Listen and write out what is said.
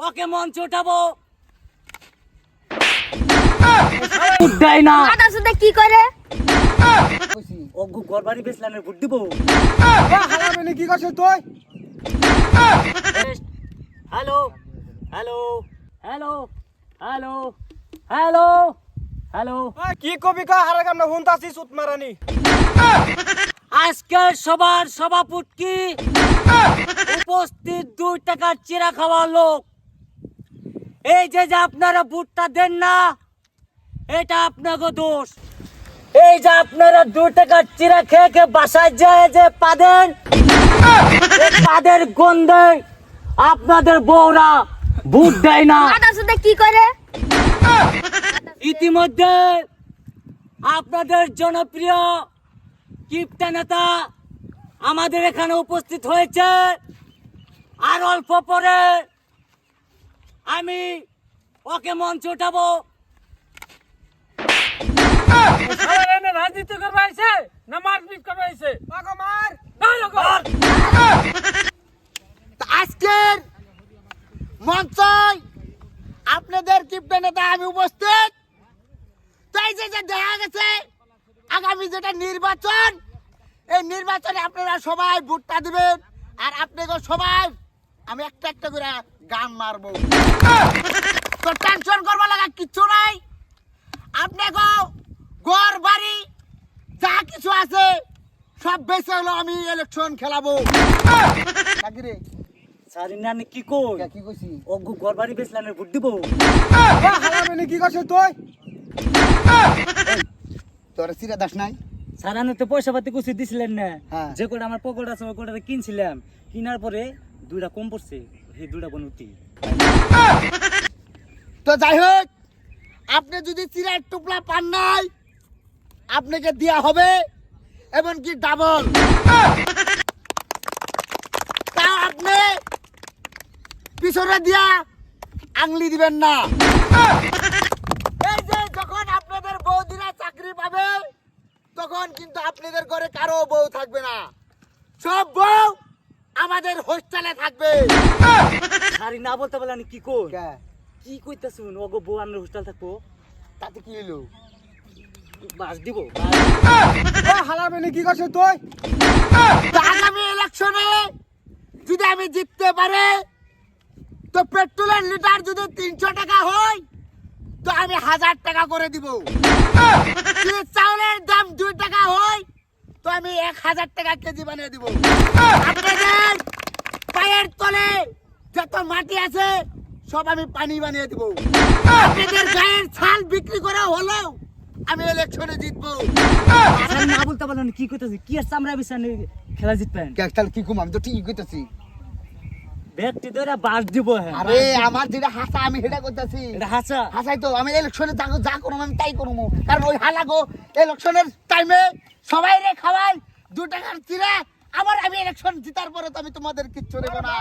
ওকে মঞ্চ উঠাবো। উঠাই না মাদার সাথে কি করে ওগু গরবারি বেসলানের ভোট দিব। হারাবেনি কি করছিস তুই? Hello hello hello hello hello hello কি কবি কা হারে কাম না হুনতাছি সুত মারানি। আজকের সবার সভাপতি উপস্থিত 2 টাকার চিরা খাওয়া লোক। এই যে আপনারা ভোটটা দেন না, এটা আপনাকে দোষ। এই যে আপনারা 2 টাকার চিরা খেয়ে খেয়ে বাসায় যায় যে পাদেন, পাদের গন্ধে আপনাদের বউরা ভোট দেয় না। মাদার সাথে কি করে ইতিমধ্যে আপনাদের জনপ্রিয় কিপটা নেতা আমাদের এখানে উপস্থিত হয়েছে। আর অল্প পরে আমি ওকে মঞ্চ উঠাবো। রাজনীতি করবে আইছে না মারপিট করবে আইছে? মাগো মার। আজকের মঞ্চে আপনাদের কিপটা নেতা আমি উপস্থিত। তাই যে দেখা গেছে আগামী যেটা নির্বাচন, এই নির্বাচনে আপনারা সবাই ভোটটা দিবেন। আর আপনাকে সবাই আমি একটা একটা করে গান মারবো। তো টেনশন করবা লাগা কিচ্ছু নাই। আপনাকে ঘর বাড়ি যা কিছু আছে সব বেঁচে হলো আমি ইলেকশন খেলাবো। নাকি রে? সারিনানি কি কই? কি কইছি? ওগু গরবারি বেসলানের ভোট দিব। হারাবেনি কি করছিস তুই? তোর সিরা দাস নাই? সারানো তো পয়সা পাতি কুছি দিছিলেন না। হ্যাঁ। যে কোটা আমার পকেট আছে ওই কোটাতে কিনছিলাম, কিনার পরে 2টা কম পড়ছে, সেই 2টা বনুতি। তো যাই হোক, আপনি যদি চিরার টুকলা পান নাই আপনাকে দেয়া হবে, এমনকি ডাবল। তাও আপনি পিছনে দিয়া আংলি দিবেন না। এই যে যখন আপনাদের বৌদিরা চাকরি পাবে তখন কিন্তু আপনাদের ঘরে কারো বউ থাকবে না, সব বউ আমাদের হোস্টেলে থাকবে। সারি না বলতে বলেন কি কই? কি কইতাছুন? ওগো বউ আনলে হোস্টেল থাকবো, তাতে কি হলো? বাস দিব। হারাবেনি কি করছিস তুই? আগামী ইলেকশনে যদি আমি জিততে পারে তো পেট্রোলের লিটার যদি 300 টাকা হয় তো আমি 1000 টাকা করে দিব। যদি চাউলের দাম 2 টাকা হয় তো আমি 1000 টাকা কেজি বানিয়ে দিব। আপনাদের পায়ের তলে যত মাটি আছে সব আমি পানি বানিয়ে দিব। আপনাদের গায়ের ছাল বিক্রি করা হলেও আমি ইলেকশনে জিতবো। সারি না বলতে বলেন কি কইতাছি? কি আর চামড়া বিছানে খেলা জিতবেন? তাহলে কি কম? আমি তো ঠিকই কইতাছি। ব্যাগটি ধরে বাস দিব। হ্যাঁ, আরে আমার যেটা হাসা আমি সেটা করতেছি। এটা হাসা। হাসাই তো আমি ইলেকশনে যা করবো আমি তাই করবো। কারণ ওই হালাগো ইলেকশনের টাইমে সবাই রে খাওয়াই 2 টাকার চিরা। আবার আমি ইলেকশন জিতার পরে তো আমি তোমাদের কিচ্ছু দেবো না।